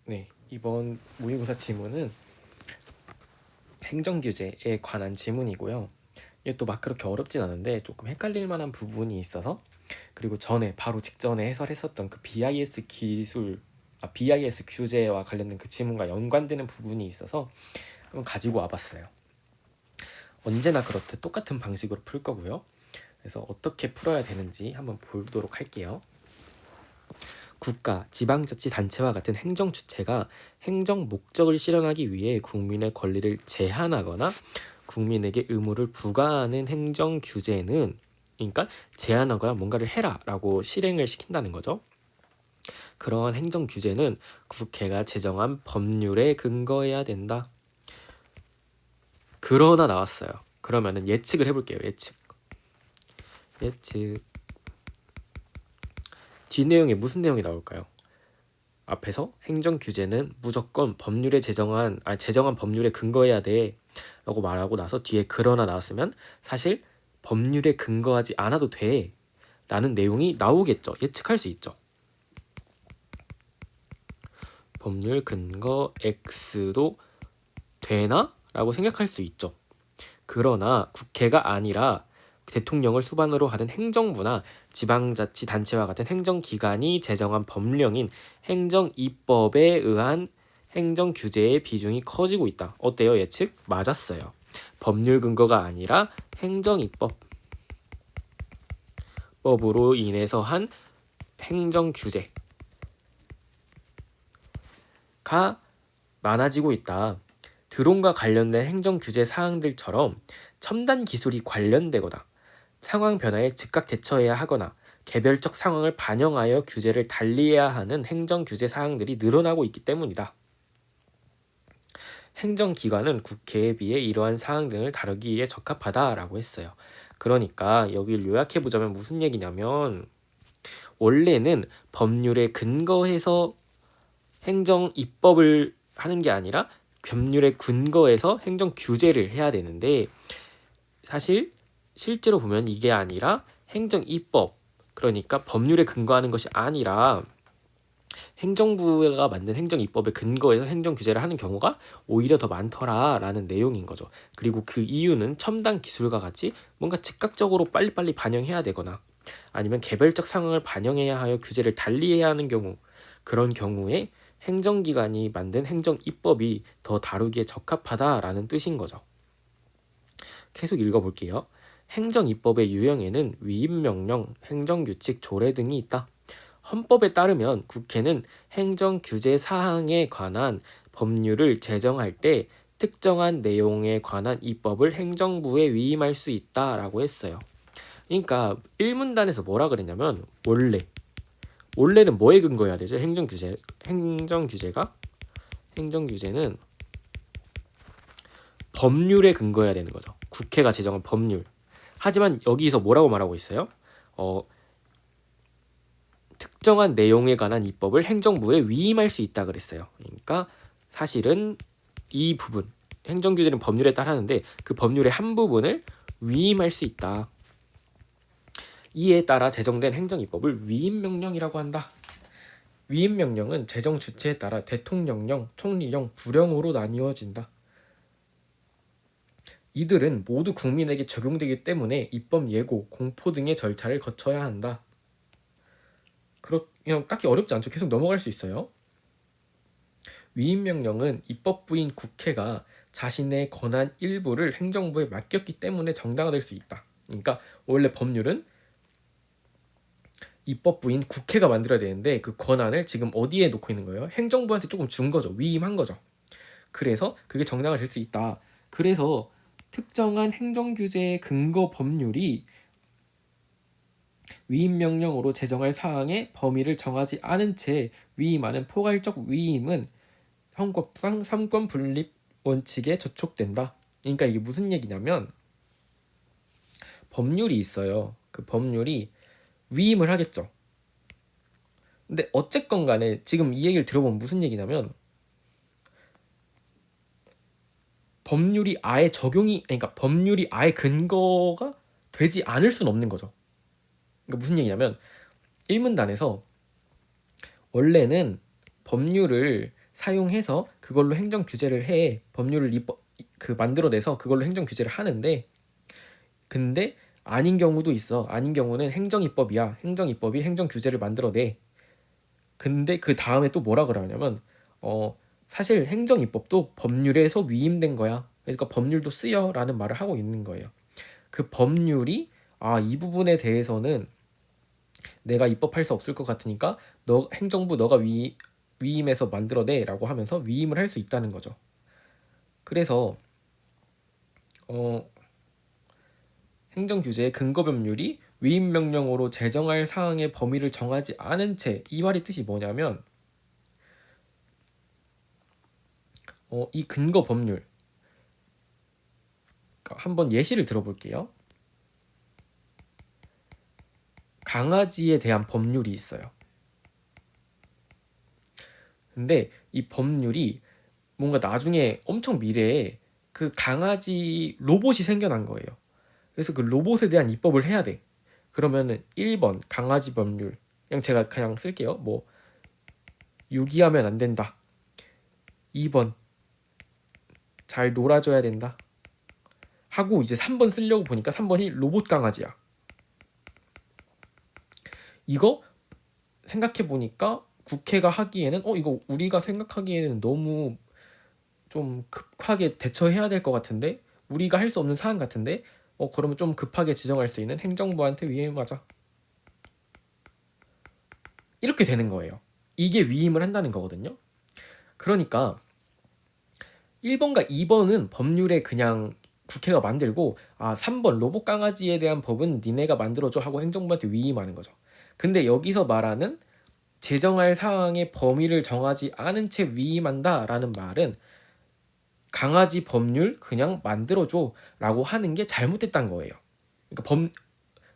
네, 이번 모의고사 지문은 행정규제에 관한 지문이고요. 이게 또 막 그렇게 어렵진 않은데 조금 헷갈릴 만한 부분이 있어서, 그리고 바로 직전에 해설했었던 그 BIS 규제와 관련된 그 지문과 연관되는 부분이 있어서 한번 가지고 와봤어요. 언제나 그렇듯 똑같은 방식으로 풀 거고요. 그래서 어떻게 풀어야 되는지 한번 보도록 할게요. 국가, 지방자치단체와 같은 행정주체가 행정 목적을 실현하기 위해 국민의 권리를 제한하거나 국민에게 의무를 부과하는 행정규제는, 그러니까 제한하거나 뭔가를 해라 라고 실행을 시킨다는 거죠. 그러한 행정규제는 국회가 제정한 법률에 근거해야 된다. 그러나 나왔어요. 그러면은 예측을 해볼게요. 예측. 뒷내용에 무슨 내용이 나올까요? 앞에서 행정규제는 무조건 제정한 법률에 근거해야 돼 라고 말하고 나서 뒤에 그러나 나왔으면 사실 법률에 근거하지 않아도 돼 라는 내용이 나오겠죠. 예측할 수 있죠. 법률 근거 X도 되나? 라고 생각할 수 있죠. 그러나 국회가 아니라 대통령을 수반으로 하는 행정부나 지방자치단체와 같은 행정기관이 제정한 법령인 행정입법에 의한 행정규제의 비중이 커지고 있다. 어때요? 예측? 맞았어요. 법률 근거가 아니라 행정입법으로 인해서 한 행정규제가 많아지고 있다. 드론과 관련된 행정규제 사항들처럼 첨단 기술이 관련되거나 상황 변화에 즉각 대처해야 하거나 개별적 상황을 반영하여 규제를 달리해야 하는 행정규제 사항들이 늘어나고 있기 때문이다. 행정기관은 국회에 비해 이러한 사항 등을 다루기에 적합하다라고 했어요. 그러니까 여기를 요약해보자면 무슨 얘기냐면, 원래는 법률에 근거해서 행정 입법을 하는 게 아니라 법률에 근거해서 행정 규제를 해야 되는데, 사실 실제로 보면 이게 아니라 행정 입법, 그러니까 법률에 근거하는 것이 아니라 행정부가 만든 행정 입법에 근거해서 행정 규제를 하는 경우가 오히려 더 많더라라는 내용인 거죠. 그리고 그 이유는 첨단 기술과 같이 뭔가 즉각적으로 빨리빨리 반영해야 되거나 아니면 개별적 상황을 반영해야 하여 규제를 달리해야 하는 경우, 그런 경우에 행정기관이 만든 행정 입법이 더 다루기에 적합하다라는 뜻인 거죠. 계속 읽어볼게요. 행정 입법의 유형에는 위임명령, 행정규칙, 조례 등이 있다. 헌법에 따르면 국회는 행정규제 사항에 관한 법률을 제정할 때 특정한 내용에 관한 입법을 행정부에 위임할 수 있다라고 했어요. 그러니까 1문단에서 뭐라 그랬냐면, 원래는 뭐에 근거해야 되죠? 행정규제는 법률에 근거해야 되는 거죠. 국회가 제정한 법률. 하지만 여기서 뭐라고 말하고 있어요? 특정한 내용에 관한 입법을 행정부에 위임할 수 있다 그랬어요. 그러니까 사실은 이 부분, 행정규제는 법률에 따르는데 그 법률의 한 부분을 위임할 수 있다. 이에 따라 제정된 행정입법을 위임명령이라고 한다. 위임명령은 제정 주체에 따라 대통령령, 총리령, 부령으로 나뉘어진다. 이들은 모두 국민에게 적용되기 때문에 입법 예고, 공포 등의 절차를 거쳐야 한다. 그냥 딱히 어렵지 않죠. 계속 넘어갈 수 있어요. 위임명령은 입법부인 국회가 자신의 권한 일부를 행정부에 맡겼기 때문에 정당화될 수 있다. 그러니까 원래 법률은 입법부인 국회가 만들어야 되는데 그 권한을 지금 어디에 놓고 있는 거예요? 행정부한테 조금 준 거죠. 위임한 거죠. 그래서 그게 정당화 될 수 있다. 그래서 특정한 행정규제의 근거 법률이 위임명령으로 제정할 사항의 범위를 정하지 않은 채 위임하는 포괄적 위임은 헌법상 삼권 분립 원칙에 저촉된다. 그러니까 이게 무슨 얘기냐면, 법률이 있어요. 그 법률이 위임을 하겠죠. 근데 어쨌건 간에 지금 이 얘기를 들어보면 무슨 얘기냐면, 그러니까 법률이 아예 근거가 되지 않을 수는 없는 거죠. 그러니까 무슨 얘기냐면, 1문단에서 원래는 법률을 사용해서 그걸로 행정 규제를 해. 법률을 만들어내서 그걸로 행정 규제를 하는데, 근데 아닌 경우도 있어. 아닌 경우는 행정입법이야. 행정입법이 행정 규제를 만들어내. 근데 그 다음에 또 뭐라 그러냐면 사실 행정입법도 법률에서 위임된 거야. 그러니까 법률도 쓰여라는 말을 하고 있는 거예요. 그 법률이 이 부분에 대해서는 내가 입법할 수 없을 것 같으니까 행정부 너가 위임해서 만들어내라고 하면서 위임을 할 수 있다는 거죠. 그래서 행정규제의 근거법률이 위임명령으로 제정할 사항의 범위를 정하지 않은 채, 이 말의 뜻이 뭐냐면 이 근거법률, 한번 예시를 들어볼게요. 강아지에 대한 법률이 있어요. 근데 이 법률이 뭔가 나중에 엄청 미래에 그 강아지 로봇이 생겨난 거예요. 그래서 그 로봇에 대한 입법을 해야 돼. 그러면은 1번 강아지 법률, 제가 그냥 쓸게요. 뭐 유기하면 안 된다. 2번 잘 놀아줘야 된다. 하고 이제 3번 쓰려고 보니까 3번이 로봇 강아지야. 이거 생각해 보니까 국회가 하기에는 이거 우리가 생각하기에는 너무 좀 급하게 대처해야 될 것 같은데, 우리가 할 수 없는 사안 같은데, 그러면 좀 급하게 지정할 수 있는 행정부한테 위임하자. 이렇게 되는 거예요. 이게 위임을 한다는 거거든요. 그러니까 1번과 2번은 법률에 그냥 국회가 만들고 3번 로봇 강아지에 대한 법은 니네가 만들어줘 하고 행정부한테 위임하는 거죠. 근데 여기서 말하는 제정할 사항의 범위를 정하지 않은 채 위임한다라는 말은 강아지 법률 그냥 만들어줘 라고 하는 게 잘못됐다는 거예요. 그러니까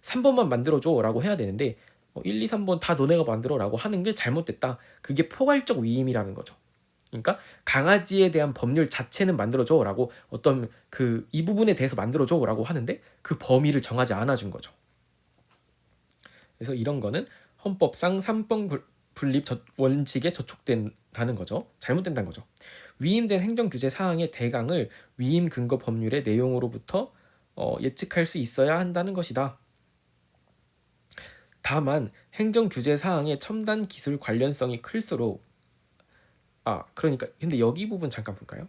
3번만 만들어줘 라고 해야 되는데 1, 2, 3번 다 너네가 만들어 라고 하는 게 잘못됐다. 그게 포괄적 위임이라는 거죠. 그러니까 강아지에 대한 법률 자체는 만들어줘 라고 이 부분에 대해서 만들어줘 라고 하는데 그 범위를 정하지 않아 준 거죠. 그래서 이런 거는 헌법상 3번 분립 원칙에 저촉된다는 거죠. 잘못된다는 거죠. 위임된 행정규제 사항의 대강을 위임 근거 법률의 내용으로부터 예측할 수 있어야 한다는 것이다. 다만 행정규제 사항의 첨단 기술 관련성이 클수록 그러니까 근데 여기 부분 잠깐 볼까요?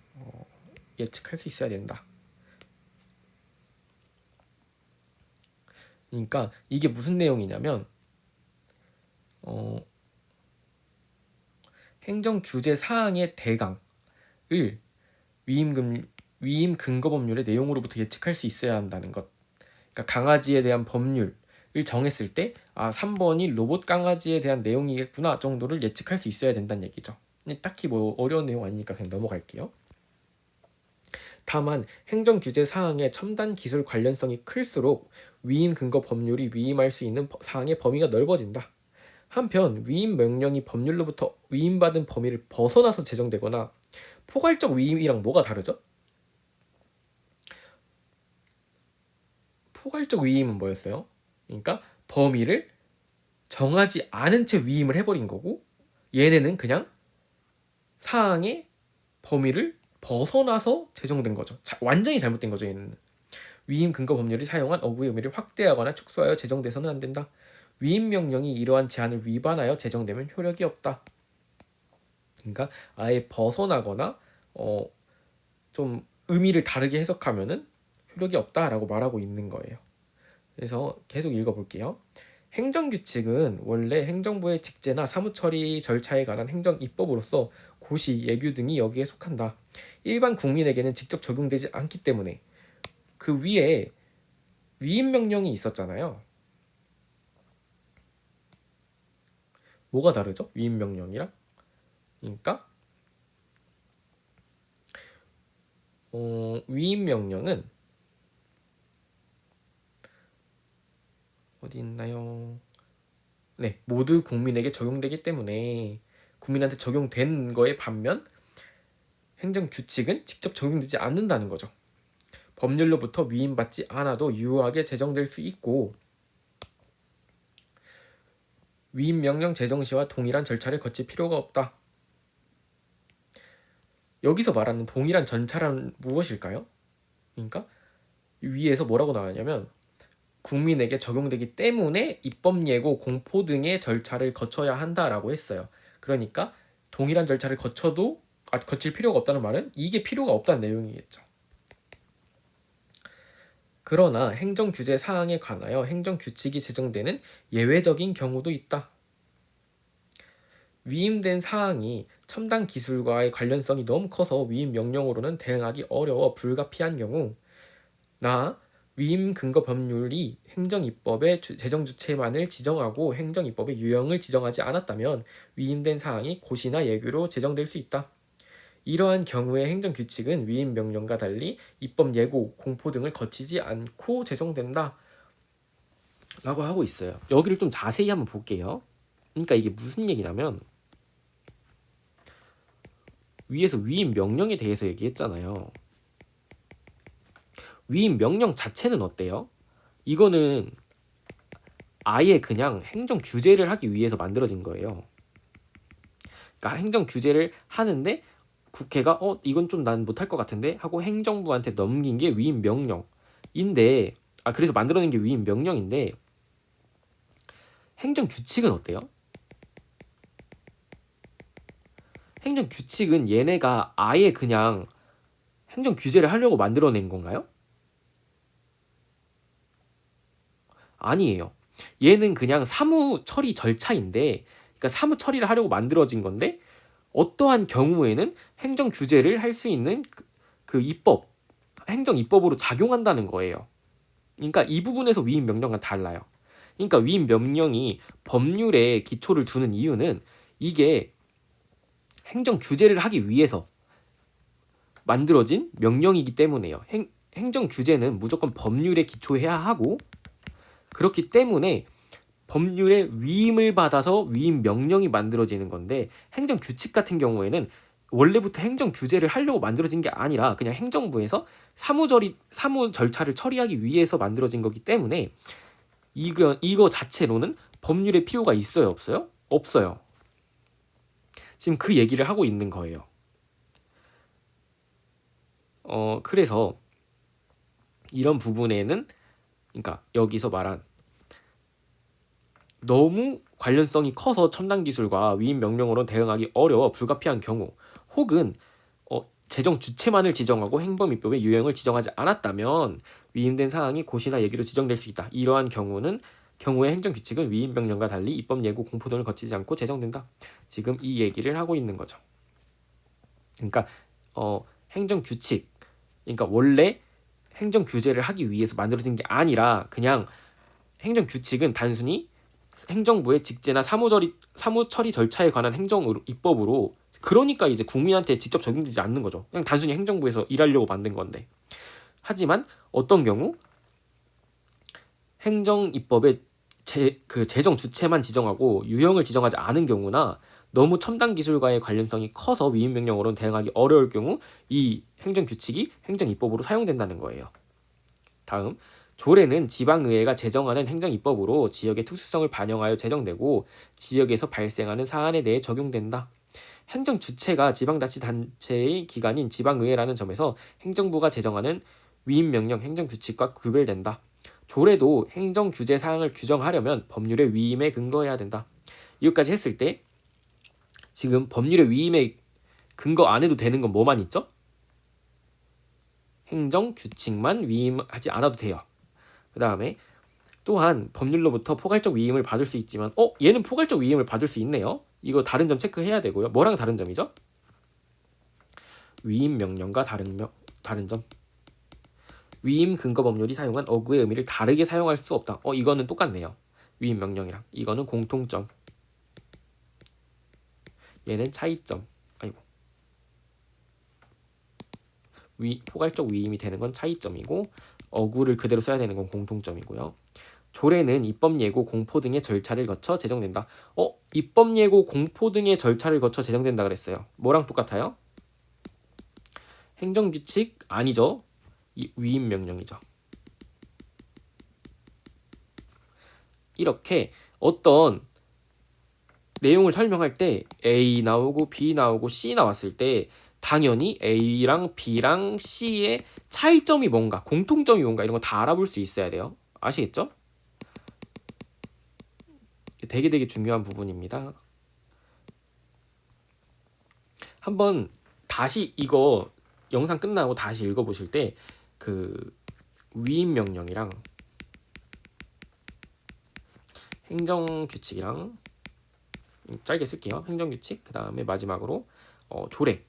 예측할 수 있어야 된다. 그러니까 이게 무슨 내용이냐면 행정규제 사항의 대강을 위임 근거 법률의 내용으로부터 예측할 수 있어야 한다는 것. 그러니까 강아지에 대한 법률을 정했을 때 3번이 로봇 강아지에 대한 내용이겠구나 정도를 예측할 수 있어야 된다는 얘기죠. 딱히 뭐 어려운 내용 아니니까 그냥 넘어갈게요. 다만 행정규제 사항의 첨단 기술 관련성이 클수록 위임 근거 법률이 위임할 수 있는 사항의 범위가 넓어진다. 한편 위임 명령이 법률로부터 위임받은 범위를 벗어나서 제정되거나 포괄적 위임이랑 뭐가 다르죠? 포괄적 위임은 뭐였어요? 그러니까 범위를 정하지 않은 채 위임을 해버린 거고, 얘네는 그냥 사항의 범위를 벗어나서 제정된 거죠. 완전히 잘못된 거죠. 얘는 위임 근거 법률이 사용한 어구의 의미를 확대하거나 축소하여 제정돼서는 안 된다. 위임 명령이 이러한 제한을 위반하여 제정되면 효력이 없다. 그러니까 아예 벗어나거나 좀 의미를 다르게 해석하면은 효력이 없다라고 말하고 있는 거예요. 그래서 계속 읽어볼게요. 행정규칙은 원래 행정부의 직제나 사무처리 절차에 관한 행정입법으로서 고시, 예규 등이 여기에 속한다. 일반 국민에게는 직접 적용되지 않기 때문에 그 위에 위임명령이 있었잖아요. 뭐가 다르죠? 위임명령이랑? 그러니까 위임명령은 어디 있나요? 네, 모두 국민에게 적용되기 때문에 국민한테 적용된 거에 반면 행정규칙은 직접 적용되지 않는다는 거죠. 법률로부터 위임받지 않아도 유효하게 제정될 수 있고 위임명령 제정 시와 동일한 절차를 거칠 필요가 없다. 여기서 말하는 동일한 절차란 무엇일까요? 그러니까 위에서 뭐라고 나왔냐면 국민에게 적용되기 때문에 입법 예고, 공포 등의 절차를 거쳐야 한다라고 했어요. 그러니까 동일한 절차를 거칠 필요가 없다는 말은 이게 필요가 없다는 내용이겠죠. 그러나 행정규제 사항에 관하여 행정규칙이 제정되는 예외적인 경우도 있다. 위임된 사항이 첨단 기술과의 관련성이 너무 커서 위임 명령으로는 대응하기 어려워 불가피한 경우, 위임 근거 법률이 행정입법의 제정 주체만을 지정하고 행정입법의 유형을 지정하지 않았다면 위임된 사항이 고시나 예규로 제정될 수 있다. 이러한 경우에 행정규칙은 위임 명령과 달리 입법 예고, 공포 등을 거치지 않고 제정된다. 라고 하고 있어요. 여기를 좀 자세히 한번 볼게요. 그러니까 이게 무슨 얘기냐면 위에서 위임 명령에 대해서 얘기했잖아요. 위임 명령 자체는 어때요? 이거는 아예 그냥 행정 규제를 하기 위해서 만들어진 거예요. 그러니까 행정 규제를 하는데 국회가 이건 좀 난 못할 것 같은데 하고 행정부한테 넘긴 게 위임 명령인데, 그래서 만들어낸 게 위임 명령인데 행정 규칙은 어때요? 행정 규칙은 얘네가 아예 그냥 행정 규제를 하려고 만들어낸 건가요? 아니에요. 얘는 그냥 사무 처리 절차인데, 그러니까 사무 처리를 하려고 만들어진 건데 어떠한 경우에는 행정 규제를 할 수 있는 그 입법, 행정 입법으로 작용한다는 거예요. 그러니까 이 부분에서 위임 명령과 달라요. 그러니까 위임 명령이 법률에 기초를 두는 이유는 이게 행정 규제를 하기 위해서 만들어진 명령이기 때문에요. 행정 규제는 무조건 법률에 기초해야 하고, 그렇기 때문에 법률에 위임을 받아서 위임 명령이 만들어지는 건데, 행정 규칙 같은 경우에는 원래부터 행정 규제를 하려고 만들어진 게 아니라 그냥 행정부에서 사무 절차를 처리하기 위해서 만들어진 거기 때문에 이거 자체로는 법률의 필요가 있어요, 없어요? 없어요. 지금 그 얘기를 하고 있는 거예요. 그래서 이런 부분에는, 그러니까 여기서 말한 너무 관련성이 커서 첨단 기술과 위임 명령으로 대응하기 어려워 불가피한 경우, 혹은 재정 주체만을 지정하고 행범입법의 유형을 지정하지 않았다면 위임된 사항이 고시나 예기로 지정될 수 있다. 이러한 경우에 행정규칙은 위임 명령과 달리 입법 예고 공포 등을 거치지 않고 제정된다. 지금 이 얘기를 하고 있는 거죠. 그러니까 행정규칙, 그러니까 원래 행정 규제를 하기 위해서 만들어진 게 아니라 그냥 행정규칙은 단순히 행정부의 직제나 사무 처리 절차에 관한 입법으로, 그러니까 이제 국민한테 직접 적용되지 않는 거죠. 그냥 단순히 행정부에서 일하려고 만든 건데. 하지만 어떤 경우 행정 입법의 재정 주체만 지정하고 유형을 지정하지 않은 경우나 너무 첨단 기술과의 관련성이 커서 위임 명령으로는 대응하기 어려울 경우 이 행정 규칙이 행정 입법으로 사용된다는 거예요. 다음, 조례는 지방의회가 제정하는 행정입법으로 지역의 특수성을 반영하여 제정되고 지역에서 발생하는 사안에 대해 적용된다. 행정 주체가 지방자치단체의 기관인 지방의회라는 점에서 행정부가 제정하는 위임명령 행정규칙과 구별된다. 조례도 행정규제 사항을 규정하려면 법률의 위임에 근거해야 된다. 이것까지 했을 때 지금 법률의 위임에 근거 안 해도 되는 건 뭐만 있죠? 행정규칙만 위임하지 않아도 돼요. 그 다음에 또한 법률로부터 포괄적 위임을 받을 수 있지만 얘는 포괄적 위임을 받을 수 있네요. 이거 다른 점 체크해야 되고요. 뭐랑 다른 점이죠? 위임 명령과 다른 점. 위임 근거 법률이 사용한 어구의 의미를 다르게 사용할 수 없다. 이거는 똑같네요. 위임 명령이랑 이거는 공통점. 얘는 차이점. 포괄적 위임이 되는 건 차이점이고 어구를 그대로 써야 되는 건 공통점이고요. 조례는 입법 예고, 공포 등의 절차를 거쳐 제정된다. 입법 예고, 공포 등의 절차를 거쳐 제정된다 그랬어요. 뭐랑 똑같아요? 행정규칙 아니죠. 위임 명령이죠. 이렇게 어떤 내용을 설명할 때 A 나오고 B 나오고 C 나왔을 때 당연히 A랑 B랑 C의 차이점이 뭔가, 공통점이 뭔가 이런 거 다 알아볼 수 있어야 돼요. 아시겠죠? 되게 중요한 부분입니다. 한번 다시 이거 영상 끝나고 다시 읽어보실 때 그 위임 명령이랑 행정규칙이랑 짧게 쓸게요. 행정규칙, 그 다음에 마지막으로 조례,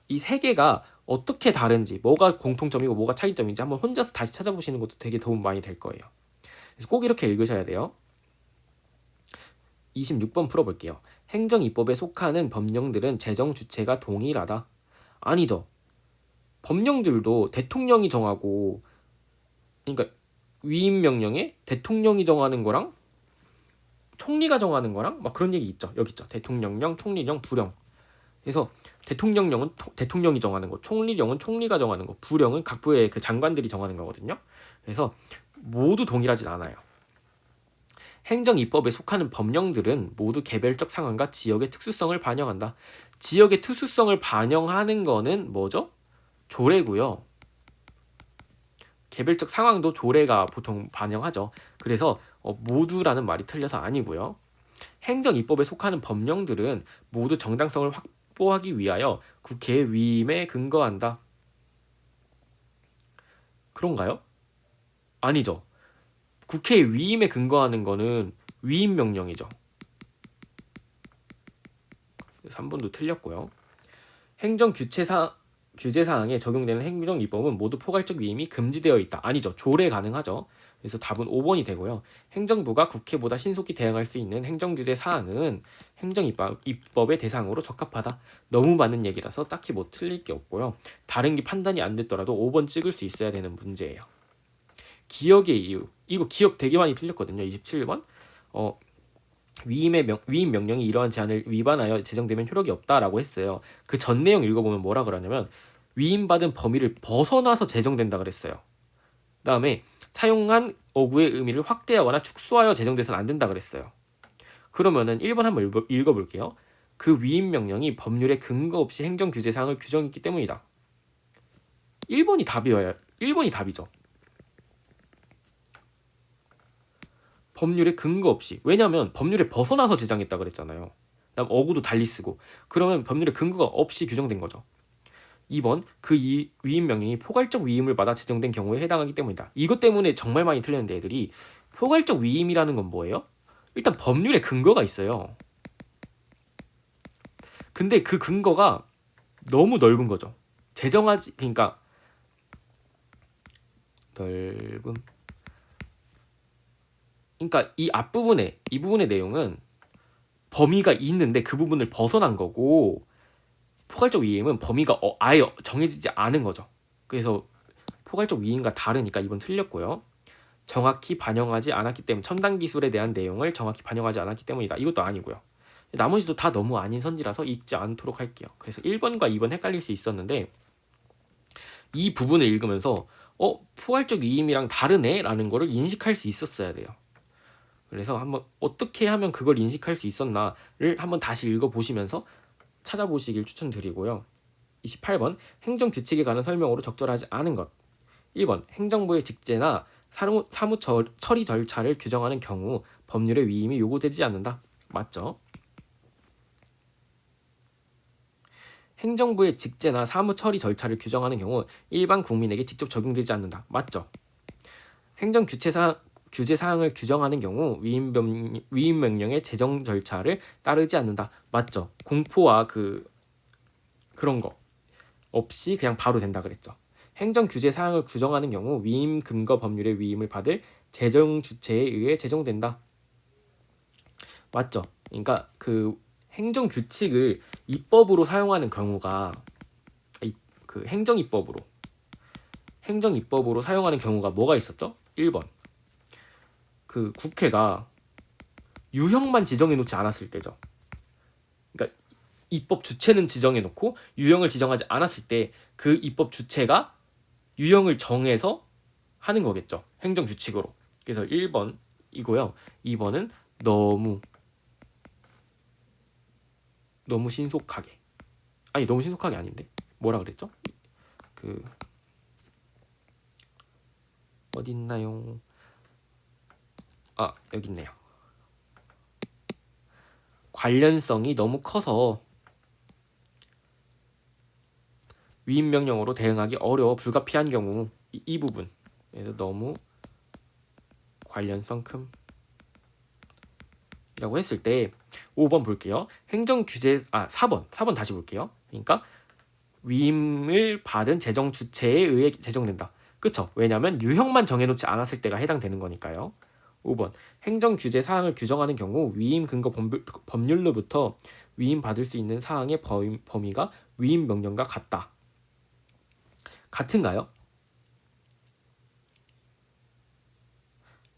이 세 개가 어떻게 다른지, 뭐가 공통점이고 뭐가 차이점인지 한번 혼자서 다시 찾아보시는 것도 되게 도움 많이 될 거예요. 그래서 꼭 이렇게 읽으셔야 돼요. 26번 풀어볼게요. 행정입법에 속하는 법령들은 재정 주체가 동일하다. 아니죠. 법령들도 대통령이 정하고, 그러니까 위임 명령에 대통령이 정하는 거랑 총리가 정하는 거랑 막 그런 얘기 있죠. 여기 있죠. 대통령령, 총리령, 부령. 그래서 대통령령은 대통령이 정하는 거, 총리령은 총리가 정하는 거, 부령은 각 부의 그 장관들이 정하는 거거든요. 그래서 모두 동일하진 않아요. 행정입법에 속하는 법령들은 모두 개별적 상황과 지역의 특수성을 반영한다. 지역의 특수성을 반영하는 거는 뭐죠? 조례고요. 개별적 상황도 조례가 보통 반영하죠. 그래서 모두라는 말이 틀려서 아니고요. 행정입법에 속하는 법령들은 모두 정당성을 확보하기 위하여 국회의 위임에 근거한다. 그런가요? 아니죠. 국회의 위임에 근거하는 거는 위임 명령이죠. 3번도 틀렸고요. 규제사항에 적용되는 행정입법은 모두 포괄적 위임이 금지되어 있다. 아니죠. 조례 가능하죠. 그래서 답은 5번이 되고요. 행정부가 국회보다 신속히 대응할 수 있는 행정규제 사항은 행정입법의 대상으로 적합하다. 너무 많은 얘기라서 딱히 뭐 틀릴 게 없고요. 다른 게 판단이 안 됐더라도 5번 찍을 수 있어야 되는 문제예요. 기억의 이유. 이거 기억 되게 많이 틀렸거든요. 27번. 위임 명령이 이러한 제한을 위반하여 제정되면 효력이 없다라고 했어요. 그 전 내용 읽어보면 뭐라 그러냐면 위임받은 범위를 벗어나서 제정된다 그랬어요. 그 다음에 사용한 어구의 의미를 확대하거나 축소하여 제정돼서는 안 된다 그랬어요. 그러면은 1번 한번 읽어볼게요. 그 위임 명령이 법률에 근거 없이 행정규제사항을 규정했기 때문이다. 1번이 답이어야 1번이 답이죠. 법률에 근거 없이. 왜냐하면 법률에 벗어나서 제정했다 그랬잖아요. 그다음 어구도 달리 쓰고. 그러면 법률에 근거가 없이 규정된 거죠. 2번 그 위임 명령이 포괄적 위임을 받아 제정된 경우에 해당하기 때문이다. 이것 때문에 정말 많이 틀렸는데 애들이 포괄적 위임이라는 건 뭐예요? 일단 법률에 근거가 있어요. 근데 그 근거가 너무 넓은 거죠. 그러니까 넓음. 그러니까 이 부분의 내용은 범위가 있는데 그 부분을 벗어난 거고, 포괄적 위임은 범위가 아예 정해지지 않은 거죠. 그래서 포괄적 위임과 다르니까 이번 틀렸고요. 정확히 반영하지 않았기 때문, 첨단 기술에 대한 내용을 정확히 반영하지 않았기 때문이다. 이것도 아니고요. 나머지도 다 너무 아닌 선지라서 읽지 않도록 할게요. 그래서 1번과 2번 헷갈릴 수 있었는데 이 부분을 읽으면서 포괄적 위임이랑 다르네 라는 거를 인식할 수 있었어야 돼요. 그래서 한번 어떻게 하면 그걸 인식할 수 있었나를 한번 다시 읽어보시면서 찾아보시길 추천드리고요. 28번 행정규칙에 관한 설명으로 적절하지 않은 것. 1번 행정부의 직제나 사무 처리 절차를 규정하는 경우 법률의 위임이 요구되지 않는다. 맞죠? 행정부의 직제나 사무 처리 절차를 규정하는 경우 일반 국민에게 직접 적용되지 않는다. 맞죠? 규제 사항을 규정하는 경우 위임 명령의 제정 절차를 따르지 않는다. 맞죠? 공포와 그런 거 없이 그냥 바로 된다 그랬죠. 행정 규제 사항을 규정하는 경우 위임 근거 법률의 위임을 받을 재정 주체에 의해 제정된다. 맞죠? 그러니까 그 행정 규칙을 입법으로 사용하는 경우가 그 행정입법으로 사용하는 경우가 뭐가 있었죠? 1번 그 국회가 유형만 지정해 놓지 않았을 때죠. 그러니까 입법 주체는 지정해 놓고 유형을 지정하지 않았을 때 그 입법 주체가 유형을 정해서 하는 거겠죠. 행정 규칙으로. 그래서 1번이고요. 2번은 너무 신속하게. 아니 너무 신속하게 아닌데 뭐라 그랬죠? 그 어디 있나요? 아 여기 있네요. 관련성이 너무 커서 위임 명령으로 대응하기 어려워 불가피한 경우 이 부분 그래서 너무 관련성 큼이라고 했을 때 5번 볼게요. 행정 규제 4번 다시 볼게요. 그러니까 위임을 받은 재정 주체에 의해 제정된다. 그쵸? 왜냐하면 유형만 정해놓지 않았을 때가 해당되는 거니까요. 5번 행정 규제 사항을 규정하는 경우 위임 근거 법률로부터 위임 받을 수 있는 사항의 범위가 위임 명령과 같다. 같은가요?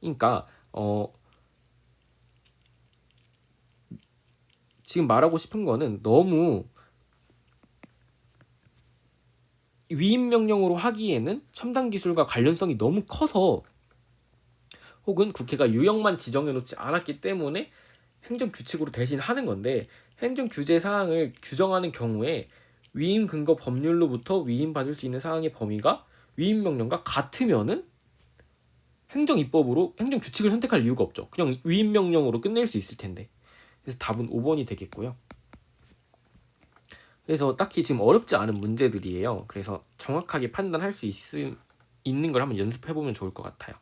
그러니까 지금 말하고 싶은 거는 너무 위임 명령으로 하기에는 첨단 기술과 관련성이 너무 커서 혹은 국회가 유형만 지정해 놓지 않았기 때문에 행정 규칙으로 대신 하는 건데 행정 규제 사항을 규정하는 경우에 위임 근거 법률로부터 위임 받을 수 있는 사항의 범위가 위임 명령과 같으면은 행정 입법으로 행정 규칙을 선택할 이유가 없죠. 그냥 위임 명령으로 끝낼 수 있을 텐데. 그래서 답은 5번이 되겠고요. 그래서 딱히 지금 어렵지 않은 문제들이에요. 그래서 정확하게 판단할 수 있는 걸 한번 연습해보면 좋을 것 같아요.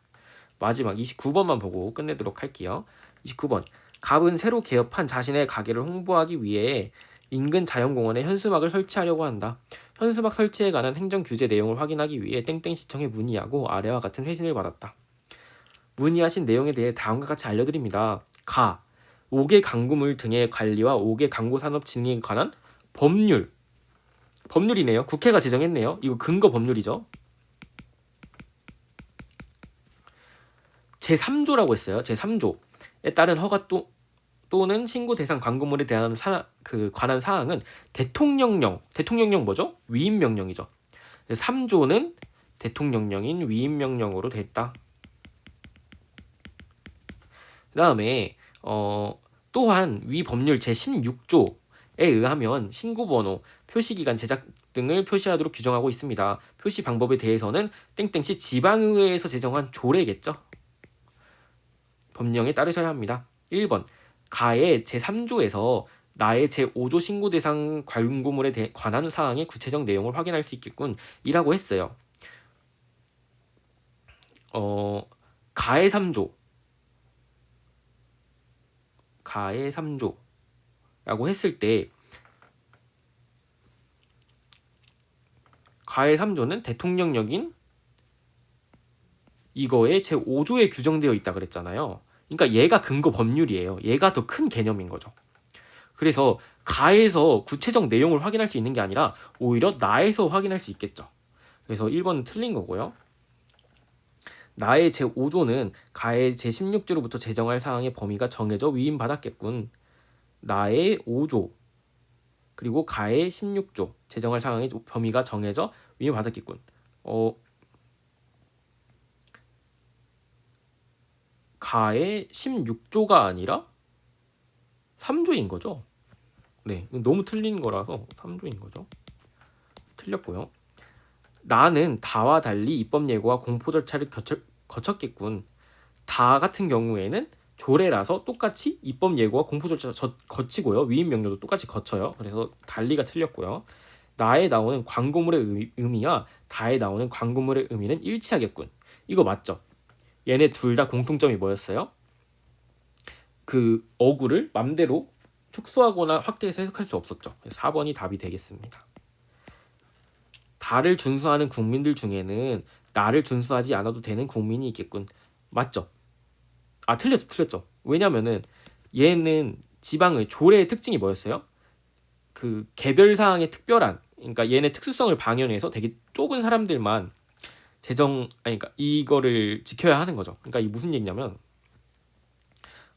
마지막 29번만 보고 끝내도록 할게요. 29번 갑은 새로 개업한 자신의 가게를 홍보하기 위해 인근 자연공원에 현수막을 설치하려고 한다. 현수막 설치에 관한 행정규제 내용을 확인하기 위해 땡땡시청에 문의하고 아래와 같은 회신을 받았다. 문의하신 내용에 대해 다음과 같이 알려드립니다. 가 5개 광고물 등의 관리와 5개 광고산업 진행에 관한 법률이네요. 국회가 제정했네요. 이거 근거 법률이죠. 제3조라고 했어요. 제3조에 따른 허가 또는 신고 대상 광고물에 대한 관한 사항은 대통령령 뭐죠? 위임명령이죠. 3조는 대통령령인 위임명령으로 됐다. 그 다음에 또한 위 법률 제16조에 의하면 신고번호, 표시기간 제작 등을 표시하도록 규정하고 있습니다. 표시 방법에 대해서는 땡땡시 지방의회에서 제정한 조례겠죠. 법령에 따르셔야 합니다. 1번 가의 제3조에서 나의 제5조 신고 대상 광고물에 관한 사항의 구체적 내용을 확인할 수 있겠군 이라고 했어요. 가의 3조라고 했을 때 가의 3조는 대통령령인 이거에 제5조에 규정되어 있다 그랬잖아요. 그러니까 얘가 근거 법률이에요. 얘가 더 큰 개념인 거죠. 그래서 가에서 구체적 내용을 확인할 수 있는 게 아니라 오히려 나에서 확인할 수 있겠죠. 그래서 1번은 틀린 거고요. 나의 제5조는 가의 제16조로부터 제정할 사항의 범위가 정해져 위임받았겠군. 나의 5조 그리고 가의 16조 제정할 사항의 범위가 정해져 위임받았겠군. 가의 16조가 아니라 3조인 거죠. 네, 너무 틀린 거라서 3조인 거죠. 틀렸고요. 나는 다와 달리 입법 예고와 공포 절차를 거쳤겠군. 다 같은 경우에는 조례라서 똑같이 입법 예고와 공포 절차 거치고요. 위임 명령도 똑같이 거쳐요. 그래서 달리가 틀렸고요. 나에 나오는 광고물의 의미와 다에 나오는 광고물의 의미는 일치하겠군. 이거 맞죠? 얘네 둘 다 공통점이 뭐였어요? 그 어구를 맘대로 축소하거나 확대해서 해석할 수 없었죠. 4번이 답이 되겠습니다. 다를 준수하는 국민들 중에는 나를 준수하지 않아도 되는 국민이 있겠군. 맞죠? 틀렸죠. 왜냐면은 얘는 지방의 조례의 특징이 뭐였어요? 그 개별 사항의 특별한, 그러니까 얘네 특수성을 방영해서 되게 좁은 사람들만 그러니까 이거를 지켜야 하는 거죠. 그러니까 이 무슨 얘기냐면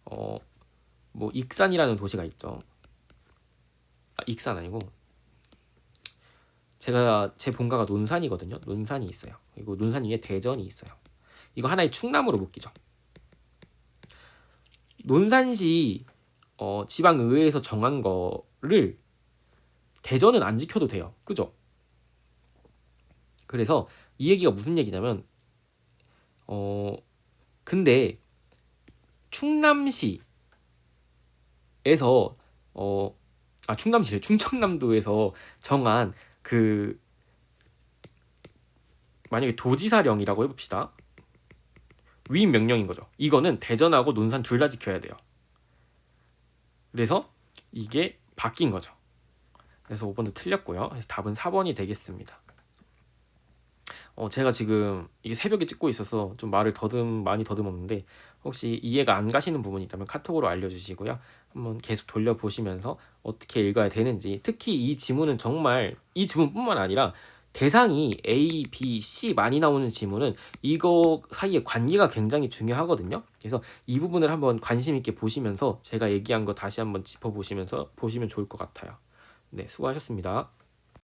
뭐 익산이라는 도시가 있죠. 익산 아니고 제 본가가 논산이거든요. 논산이 있어요. 그리고 논산 위에 대전이 있어요. 이거 하나의 충남으로 묶이죠. 논산시 지방의회에서 정한 거를 대전은 안 지켜도 돼요. 그죠? 그래서 이 얘기가 무슨 얘기냐면 근데 충남시에서 충남시래 충청남도에서 정한 그 만약에 도지사령이라고 해봅시다. 위임 명령인 거죠. 이거는 대전하고 논산 둘 다 지켜야 돼요. 그래서 이게 바뀐 거죠. 그래서 5번도 틀렸고요. 그래서 답은 4번이 되겠습니다. 제가 지금 이게 새벽에 찍고 있어서 좀 말을 많이 더듬었는데 혹시 이해가 안 가시는 부분이 있다면 카톡으로 알려주시고요. 한번 계속 돌려보시면서 어떻게 읽어야 되는지, 특히 이 지문은 정말 이 지문뿐만 아니라 대상이 A, B, C 많이 나오는 지문은 이거 사이에 관계가 굉장히 중요하거든요. 그래서 이 부분을 한번 관심 있게 보시면서 제가 얘기한 거 다시 한번 짚어보시면서 보시면 좋을 것 같아요. 네, 수고하셨습니다.